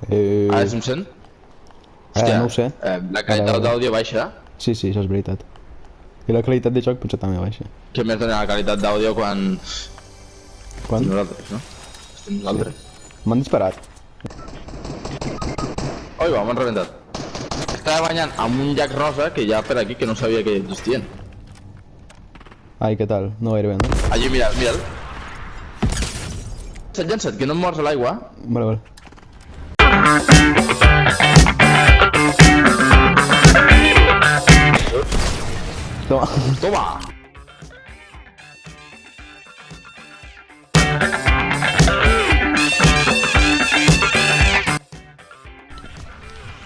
Ara se'm sent? No ho sé. La qualitat d'àudio baixa. Sí, això és veritat. I la qualitat de joc potser també baixa. Que més dona la qualitat d'àudio quan... Quan? Nosaltres, no? Estem nosaltres. M'han disparat. Oi, va, m'han rebentat. Estava banyant amb un llac rosa que hi ha per aquí que no sabia que existien. Ai, què tal? No gaire bé, no? Allí, mira'l, mira'l. Llança't, que no em mors a l'aigua. Vale, vale. Toma. Toma!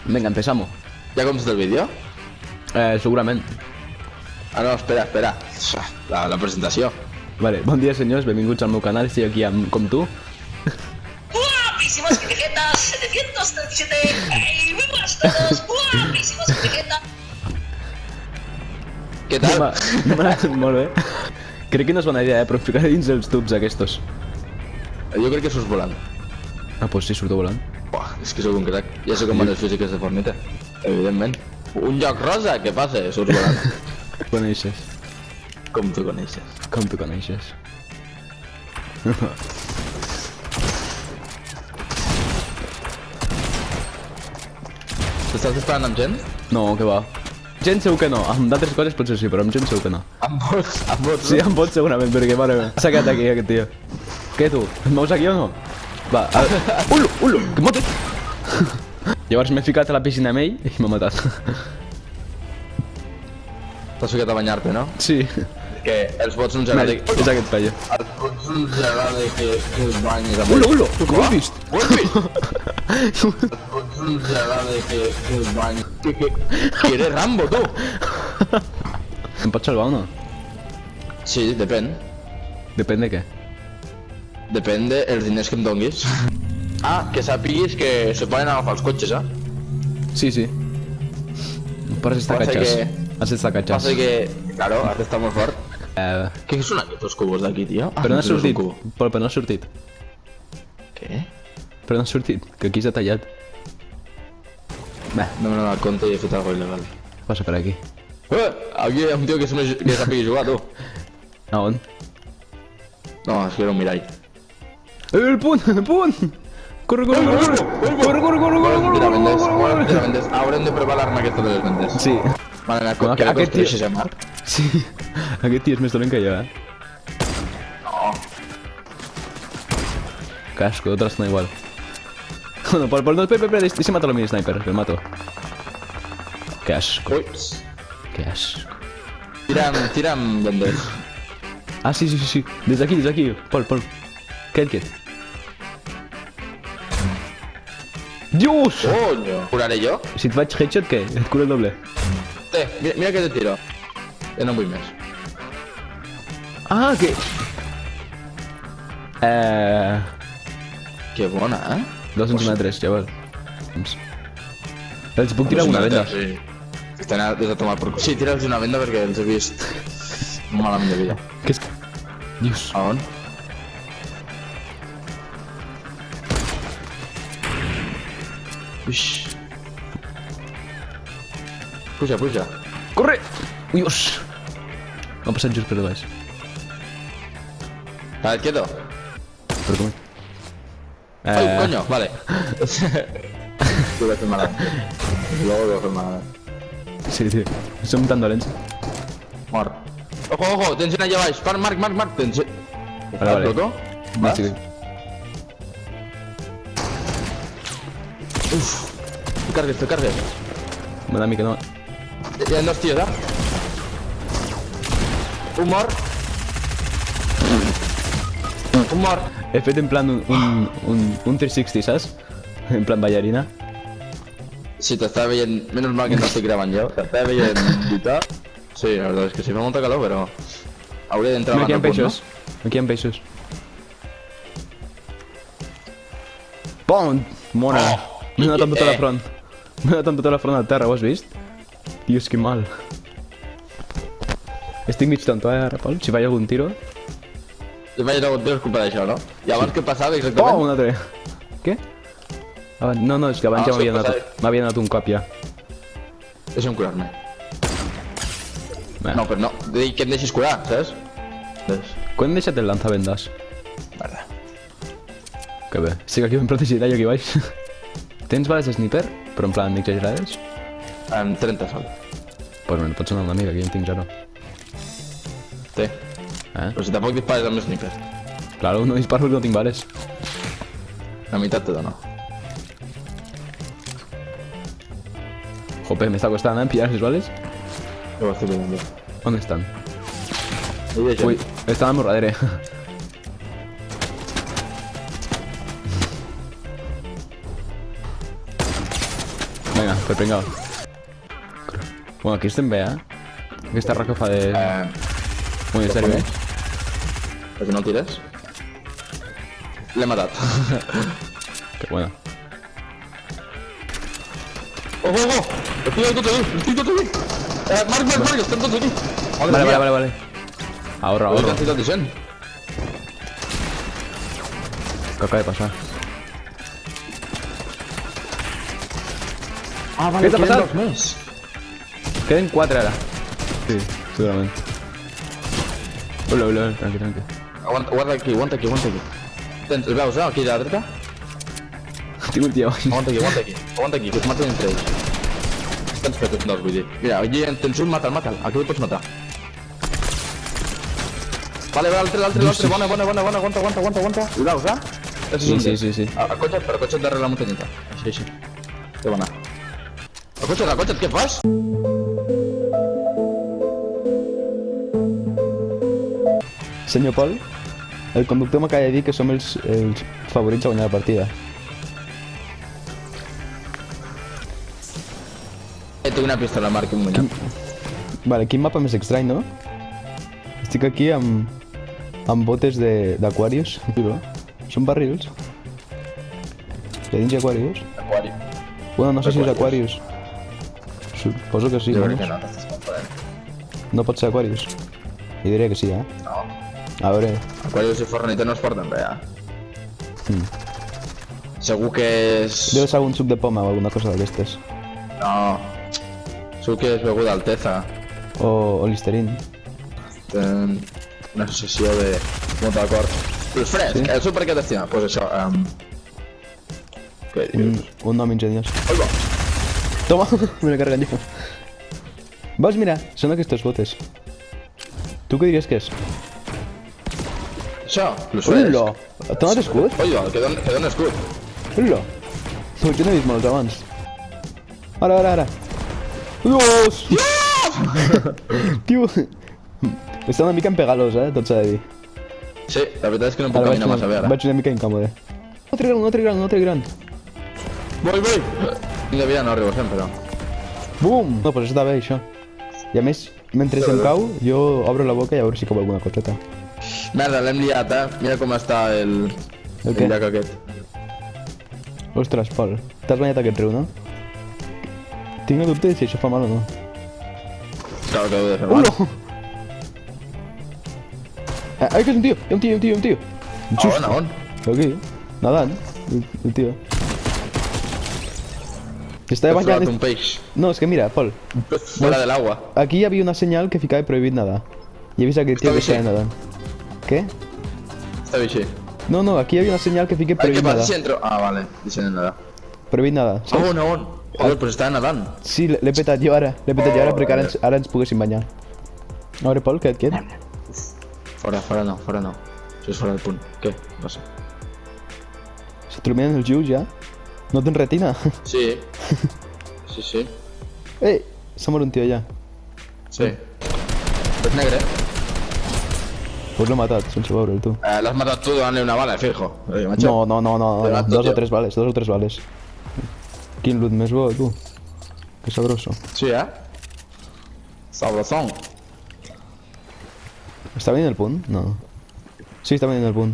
Venga, empezamos. Ja començat el vídeo? Segurament. Ah, no, espera, espera. La presentació. Vale, bon dia senyors, benvinguts al meu canal, estic aquí com tu. Guapísimas Vegeta 737. ¡Ey, muy buenas a todos! Guapísimas Vegeta. Què tal? Molt bé. Crec que no és bona idea, però em ficaré dins els tubs aquests. Jo crec que surts volant. Ah, pues sí, surto volant. Buah, és que sóc un crac. Ja sé com van les físiques de Fornita. Evidentment. Un lloc rosa? Què passa? Surts volant. Coneixes. Com tu coneixes. Com tu coneixes. T'estàs disparant amb gent? No, què va. Gent segur que no, amb d'altres coses potser sí, però amb gent segur que no. Amb bots, Sí, amb bots segurament, perquè mare meva. S'ha quedat aquí aquest tio. Què tu? Et mous aquí o no? Va, a veure... Ulo, que mote! Llavors m'he ficat a la piscina amb ell i m'ha matat. T'has ficat a banyar-te, no? Sí. Que els bots no ens agrada... És aquest paio. Els bots no ens agrada que es banyis amb Ulo, com ho has vist? Ho has vist? Els bots no ens agrada que es banyis... Que eres Rambo, tu! Em pots salvar o no? Sí, depèn. Depèn de què. Depèn dels diners que em donguis. Ah, que sàpiguis que se poden agafar els cotxes, Sí. Però has d'estar Passa catxàs. que- Has d'estar catxàs. Passa que... Claro, has d'estar molt fort. Què són aquests cubos d'aquí, tio? Però no ha és un sortit. cubo. Però no ha sortit. Què? Però no ha sortit, que aquí s'ha tallat. Bé, No me n'he donat compte i he fet alguna cosa il·legal. passa per aquí. Aquí hi ha un tio que sàpigui jugar, tu. A on? No, és que era un mirall. El punt! Corre! Tira vendes. Haurem de provar l'arma aquesta de les vendes. Sí. Vale, anar Bueno, que la aquest tio- construeixes, Marc? Sí. Aquest tio és més dolent que jo, No. Casco, otra no igual. No, no, espera, ese mátalo a mi sniper, que mato. Qué asco, Ups. qué asco. Tira'm vendes. Ah, sí. Desde aquí. Pol. Què? Dios! Coño. Curaré jo? Si et faig headshot, què? Et curo el doble. Mira que te tiro. Ja no en vull més. Ah, que... Que bona, 2 centímetres, chaval. Els puc tirar una venda. Sí. Estan des de tomar per cul. Sí, tira'ls una venda perquè els he vist malament de vida. Què és? Dios. A on? Uix. Puja. Corre! Dios! M'ha passat just per baix. Vale, quieto. Per com? Ai, coño, vale. Lo voy a hacer malament. Luego lo voy a hacer malament. Sí. Som tan dolents. Mort. Ojo, tens gent allà baix. Marc, tens gent. Vale. Loco? Va, sí. Te cargues. M'ha mica no. Hi ha dos tios, Un mort. Un mort. He fet en plan un 360, saps? En plan ballarina. Sí, t'estava veient... Menos mal que no estic gravant jo. T'estava veient lluitar. Sí, la verdad es que sí fa molta calor, però... Hauria d'entrar Aquí hi ha abans al punt, peixos. Aquí hi ha peixos. Pum! Mona! M'he donat amb tota la front. M'he donat amb tota la front al terra, ho has vist? Dios, que mal. Estic mig tonto, ara, Pol. Si faig algun tiro... Jo vaig anar a un tio és culpa d'això, no? I abans què passava Oh, exactament? un altre. Què? No, no, és que abans Ah, ja sí, m'havia donat un cop ja. Deixa'm curar-me. Bé. No, però no. Dic que em deixis curar, saps? Ves. Quan he deixat el lanzavendes? Merda. Que bé. Estic aquí ben protegit, jo aquí baix. Tens bales de sniper? Però en plan exagerades? En 30 sol. Pues me pots donar una mica, que jo en tinc 0. Té. Però si tampoc dispares amb sniper. Claro, no disparo perquè no tinc bales. La meitat te dono. Jope, me està costant, pillar les bales. Jo ho estic veient, jo. On estan? Hi ha gent. Ui, estan al meu darrere. Vinga, per pringao. Bueno, aquí estem bé, Aquesta roca fa de... Muy en serio, Per què no el tires? L'he matat. Que buena. Oh, oh, oh! Estic tot aquí, estic tot aquí! Marc, estem tots aquí! Vale. Ahorra, Ui, ahorra. quantitat de gent. Que acaba de passar. Ah, Què t'ha passat? dos més. Queden 4 ara. Sí, segurament. Hola, tranqui. Aguanta aquí. Tens, els veus, aquí a la dreta? Tinc un tio baix. Aguanta aquí, que es maten entre ells. Tens fetes dos, vull dir. Mira, aquí tens un, mata'l. Aquí el pots matar. Vale, l'altre, bona, aguanta. Ho veus, Sí. El cotxe darrere la muntanyeta. Així. Que bona. El cotxe, què fas? Senyor Pol, el conductor m'acaba de dir que som els favorits a guanyar la partida. Tinc una pistola, Marc, un moment. Vale, quin mapa més estrany, no? Estic aquí amb botes d'Aquarius. Són barrils. I a dins hi ha Aquarius. Aquari. Bueno, no sé si és Aquarius. Suposo que sí, Jo no? crec que no, t'estàs confonent. No pot ser Aquarius. I diria que sí, No. A veure... Aquarius i Fortnite no es porten res, Segur que és... Deu ser algun suc de poma o alguna cosa d'aquestes. No. Segur que és beguda Alteza. O Listerine. Tenen una associació de... molt d'acord. El fresc, Sí? el súper que t'estima. Pues això, Què dius? Un nom ingeniós. Oi, va. Toma, me l'he carregat jo. Veus, mira, són aquestes botes. Tu què diries que és? Això, el fresc. Hola! T'ha donat escut? Oi, va, que dona escut. Hola! Per què no he vist molts abans? Ara. Dios! Tio! Està una mica empegalos, tot s'ha de dir. Sí, la veritat és que no puc caminar massa bé ara. Vaig una mica incòmode. Un altre gran. Voy! Ni de vida no arribo sempre, però. Bum! No, pues està bé, això. I a més, mentre em cau, jo obro la boca i a veure si cau alguna coseta. Merda, l'hem liat, Mira com està el què? llac aquest. Ostres, Pol, t'has banyat aquest riu, no? Tinc el dubte de si això fa mal o no. Claro que ho he de fer mal. Hola! Ai, que és un tio! Hi ha un tio! On? Aquí, nadant, el tio. Estava He trobat banyant... un peix. No, és que mira, Pol, Fora de l'aigua. aquí hi havia una senyal que ficava prohibit nadar. I he vist aquell tio Està que estava vigent. nadant. Què? Està bé així. No, aquí hi havia una senyal que fica Ai, què prohibit passa si nadar. entro? Ah, vale, deixa de nedar. Prohibit nadar, saps? On? Joder, pues estava nedant. Sí, l'he petat jo ara. L'he petat jo ara perquè ara ens poguéssim banyar. A veure, Pol, què et queda? Fora no. Això és fora del punt. Què passa? Se t'il·luminen els ulls ja? No tens retina? Sí. Ei! S'ha mort un tio allà. Sí. És negre. Pues l'he matat, sense veure'l, tu. L'has matat tu donant-li una bala, fijo. Macho. No. Te mato, Dos o tio. tres bales. Quin loot més bo, tu. Que sabroso. Sí, Sabrosón. Està venint el punt? No. Sí, està venint el punt.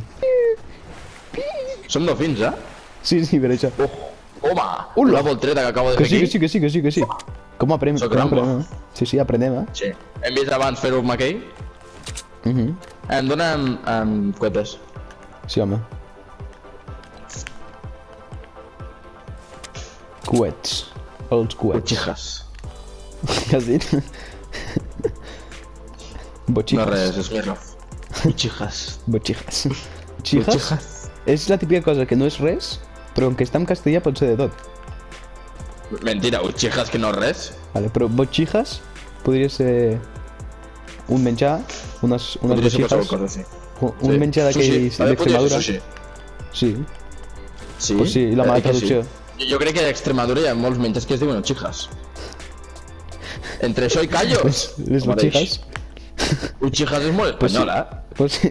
Som dofins, Sí, per això. Home! Hola. La voltreta que acabo de fer Que sí. Com aprenem? Soc Com Rambo. aprenem? Sí, aprenem, Sí. Hem vist abans fer-ho amb aquell. Em dona coetes. Sí, home. Coets. Els coets. Botxijas. Què has dit? No Botxijas. res, és Mirlof. Botxijas. Botxijas. Botxijas? És la típica cosa que no és res, però que està en castellà pot ser de tot. Mentira, botxijas que no és res. Vale, però botxijas podria ser un menjar, unes Podria ser qualsevol botxijas, cosa, sí. un Sí. menjar d'aquells També podria ser d'Extremadura. sushi. Sí, Sí? Pues sí, la mala que sí. traducció. Jo crec que a Extremadura hi ha molts menjars que es diuen botxijas. Entre això i callos. les el mateix. botxijas. Botxijas és molt Pues sí. espanyola. Pues sí,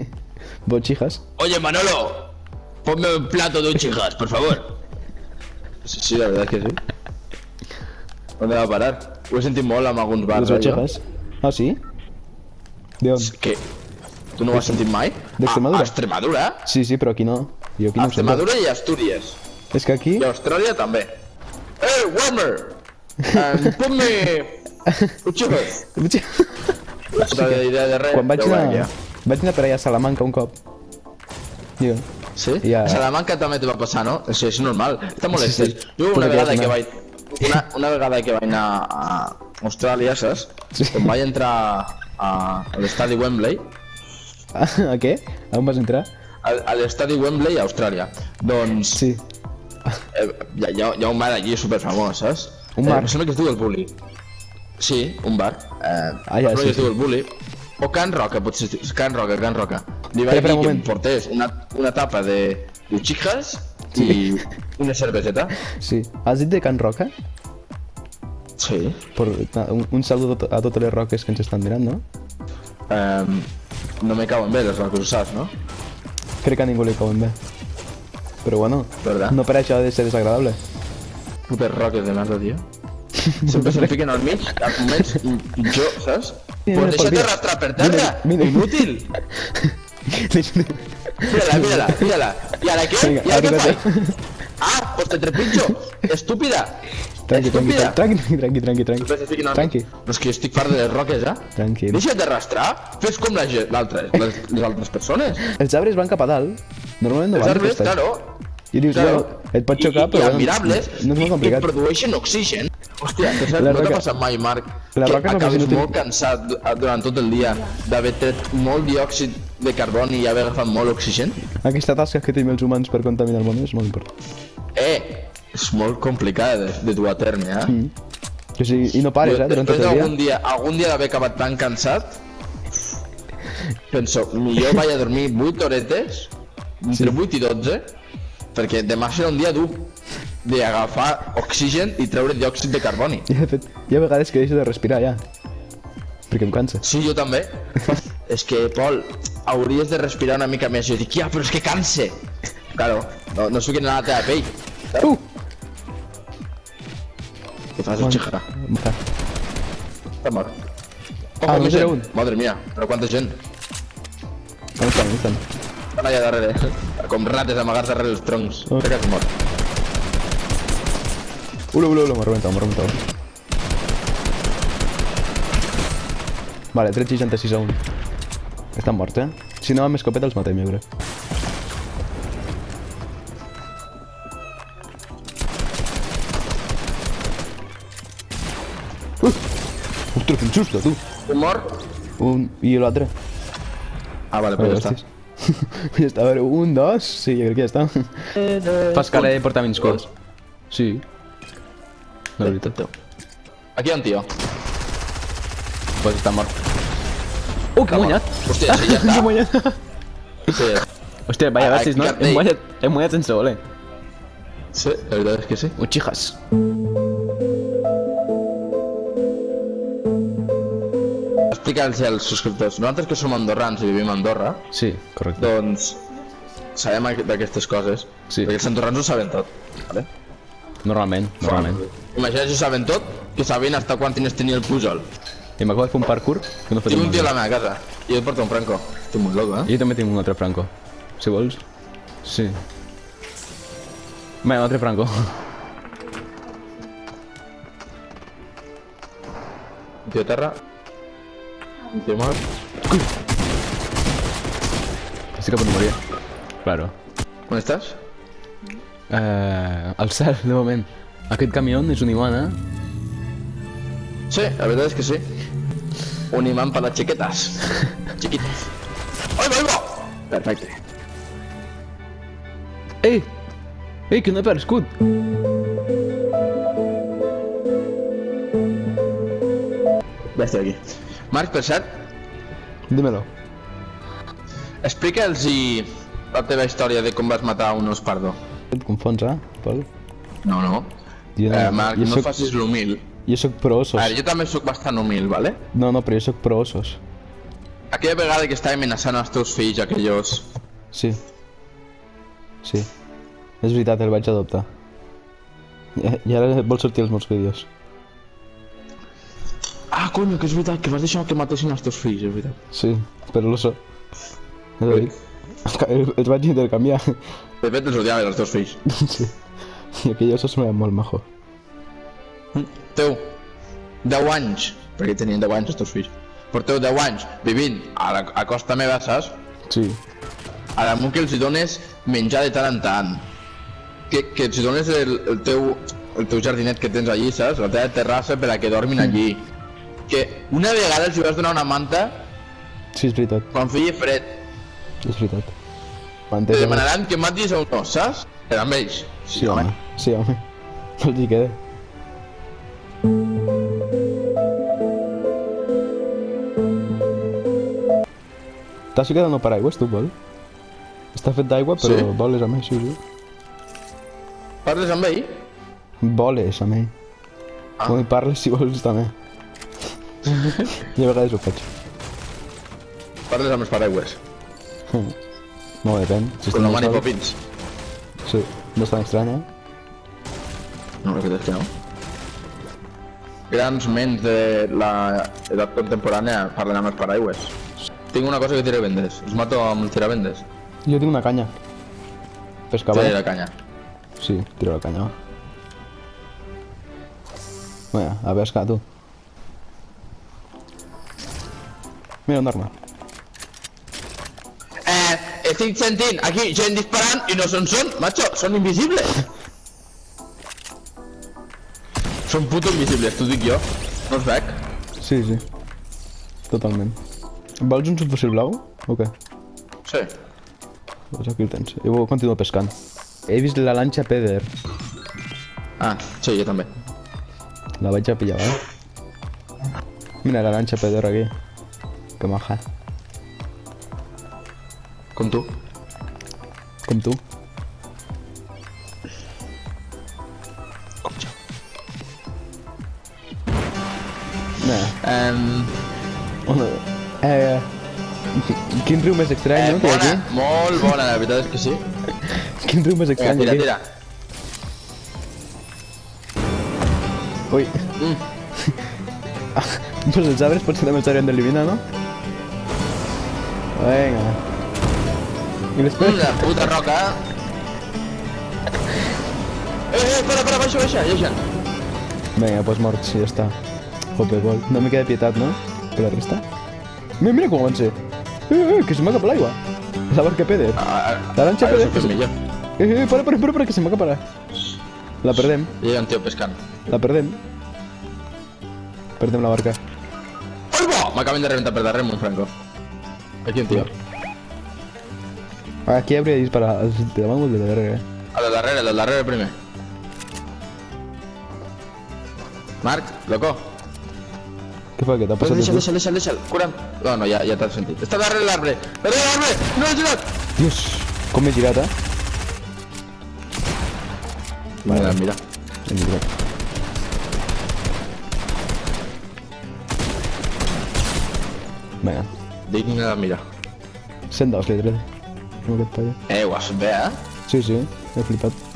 botxijas. Oye, Manolo, ponme un plato de botxijas, por favor. Sí, la verdad es que sí. ¿Dónde va a parar? Ho he sentit molt amb alguns bars. Les botxijas. Ah, sí? De on? Que... Tu no ho has sentit mai? D'Extremadura? A Extremadura? Sí, sí, però aquí no. Jo aquí A no ho sento. Extremadura i Astúries. És que aquí... I a Austràlia també. Warmer! Ponme... botxijas. No té idea de res. Quan vaig ja ho anar... veia. Vaig anar per allà a Salamanca un cop. Digue. Sí? Ja. A Salamanca també te va passar, no? Sí, és normal. Està molt Sí, sí. estret. Jo Pues una aquí vegada és que una- vaig... Una vegada que vaig anar a Austràlia, saps? Sí. Quan vaig entrar a l'estadi Wembley, A què? A on vas entrar? a l'estadi Wembley a Austràlia, doncs Sí. hi ha un bar allí superfamós, saps? Un bar? Em sembla que es diu el Bulli. Sí, un bar. ja, em sembla sí, que es diu sí. el Bulli. O Can Roca, potser. Can Roca. Li Espera, vaig dir un que em moment. portés una tapa de botxijas i una cerveseta. Sí. Has dit de Can Roca? Sí. Un saludo a totes les roques que ens estan mirant, no? No me cauen bé les roques, ho saps, no? Crec que a ningú li cauen bé. Però bueno, ¿Verdad? no per això ha de ser desagradable. Putes roques de merda, tio. Sempre se'm fiquen al mig, a moments pitjor, saps? Mira, Pues mira, deixa't mira. arrastrar per terra, Mira, mira. inútil. Mírala. ¿Y ahora qué? Venga, ¿Y ahora qué ábrete. fai? Ah, pues te trepitjo. Estúpida. Tranqui, Estúpida. tranqui. Sempre se fiquen al mig. Tranqui. No, és que jo estic fart de les roques, ja. Tranquil. Deixa't d'arrastrar. Fes com les altres persones. Els arbres van cap a dalt. Normalment no Els van de arbres, costat. claro. I dius, Claro. bueno, et pot xocar, I però bueno, admirables, no és molt i complicat. produeixen oxigen. Hòstia, que saps, La no t'ha roca- passat mai, Marc, la que roca és el més acabes inútil. molt cansat durant tot el dia d'haver tret molt diòxid de carboni i haver agafat molt oxigen? Aquesta tasca que tenim els humans per contaminar el món és molt important. És molt complicada de dur a terme, eh? O sigui, i no pares, durant tot el dia. Algun dia d'haver acabat tan cansat, penso, millor vaig a dormir 8 horetes, entre 8 i 12, perquè demà serà un dia dur d'agafar oxigen i treure diòxid de carboni. I de fet, hi ha vegades que deixo de respirar ja. Perquè em cansa. Sí, jo també. És que, Pol, hauries de respirar una mica més. Jo dic, ja, però és que canse. Claro, no es fiquen a la teva pell. Què fas, xija? Està mort. Ah, només era un. Madre mía, però quanta gent. On estan? Estan allà darrere, com rates amagats darrere els troncs. Oh. Crec que has mort. M'ha rebentat. Vale, 366 a 1. Estan morts, eh? Si no, amb escopeta els matem, jo crec. Ostres, quin susto, tu! Un mort? I l'altre? Ah, vale, però ja està. Ja està, a veure, 1, 2... Sí, jo crec que ja està. Fas cara de portar menys cos. Sí. La veritat. Aquí hi ha un tio. Pues està mort. Que hem guanyat! Hòstia, sí, ja Que hem està. guanyat! Sí, Hòstia, vaya Ah, versis, no? cap d'ell. Hem guanyat sense voler. sí, la veritat és que sí. Uchijas. Explica'ls als subscriptors. Nosaltres que som andorrans i vivim a Andorra, Sí, correcte. doncs sabem d'aquestes coses. Sí. Perquè els andorrans ho saben tot. Vale? Normalment. Imagina't si ho saben tot, que sabien hasta quan tenies tenia el Pujol. I m'acabo de fer un parkour que no he fet Tinc un mai. tio a la meva casa i et porta un franco. Estic molt loco, eh? Jo també tinc un altre Franco. Si vols. Sí. Bé, un altre Franco. Un tio a terra. Un tio mort. Estic a punt de morir. Claro. On estàs? Al cel, de moment. Aquest camió és un imant, eh? Sí, la verdad es que sí. Un imán para chiquetas. Chiquitas. ¡Ay, va! Perfecte. Ei! Ei, que no he aparegut! Ja estic aquí. Marc, per cert, Dímelo. explica'ls la teva història de com vas matar un os pardo. Et confons, eh, Pol? No. Jo no- Marc, jo no soc- facis l'humil. Jo sóc pro ossos. A veure, jo també sóc bastant humil, vale? No, però jo sóc pro ossos. Aquella vegada que estava amenaçant els teus fills, aquells... Sí. Sí. És veritat, el vaig adoptar. I ara vol sortir als meus vídeos. Ah, coño, que és veritat, que vas deixar que matessin els teus fills, és veritat. Sí, però l'oso. És a dir, els vaig intercanviar. De fet, els odiaves, els teus fills. Sí. I aquell oso semblava molt majo. Teu 10 anys, perquè tenien 10 anys els teus fills, porteu 10 anys vivint a costa meva, saps? Sí. A damunt que els hi dones menjar de tant en tant, que els hi dones el teu jardinet que tens allí, saps? La teva terrassa per a que dormin allí. Que una vegada els hi vas donar una manta Sí, és veritat. quan feia fred. És veritat. Te M'entens? demanaran que matis a un os, saps? Per amb ells. Sí, home. Sí, home. No els hi queda. T'has ficat en el paraigües, tu, Pol? Està fet d'aigua, però Sí. voles amb ell, sí, sí. Parles amb ell? Voles amb ell. Ah. No hi parles si vols també. I a vegades ho faig. Parles amb els paraigües. No, depèn. Si Con la estem mani al sol- popins. Sí, no és tan estrany, eh? No, la veritat és que no. Grans ments de l'edat contemporània parlen amb els paraigües. Tinc una cosa que tira vendes. Els mato amb el tiravendes. Jo tinc una canya. Pescava? Tira la canya. Sí, tiro la canya, va. Vinga, a pescar, tu. Mira, un arma. Estic sentint aquí gent disparant i no són, macho, són invisibles. Són puto invisibles, t'ho dic jo. No els veig. Sí, sí. Totalment. Vols un subfusil blau? O què? Sí. Doncs aquí el tens. Jo continuo pescant. He vist la lanxa Peder. Ah, sí, jo també. La vaig a pillar, ¿vale? Mira la lanxa Peder aquí. Que maja. Com tu. Com tu. Com jo. Mira. Quin riu més estrany, no? Que hi ha Bona, aquí? molt bona, la veritat és que sí. Quin riu més Vinga, estrany tira, aquí? tira. Ui. Pues els arbres potser també s'haurien d'eliminar, no? Vinga. I després? Una puta roca. Para, baixa. Vinga, pues morts, ja està. Jope, gol. No me queda pietat, no? Per la resta. Mira com avancé. Que se m'ha cap l'aigua. La barca Peder. La lanxa Peder. Això és millor. Para, que se m'ha cap la perdem. Hi ha un tio pescant. La perdem. Perdem la barca. Ai, bo! M'acaben de reventar per darrere amb un franco. Aquí un tio. Aquí hauria de disparar. Els de davant o el de darrere? El del darrere primer. Marc, loco. Què fa, que t'ha passat? Deixa'l. Cura'm. No, ja t'has sentit. Està darrere l'arbre. Darrere l'arbre! No l'he girat! Dios, com m'he girat, eh? Mira. Hem girat. Vinga. Digne de mirar. 102 li he tret. Com aquest paio. Ho has fet bé, eh? Sí, he flipat.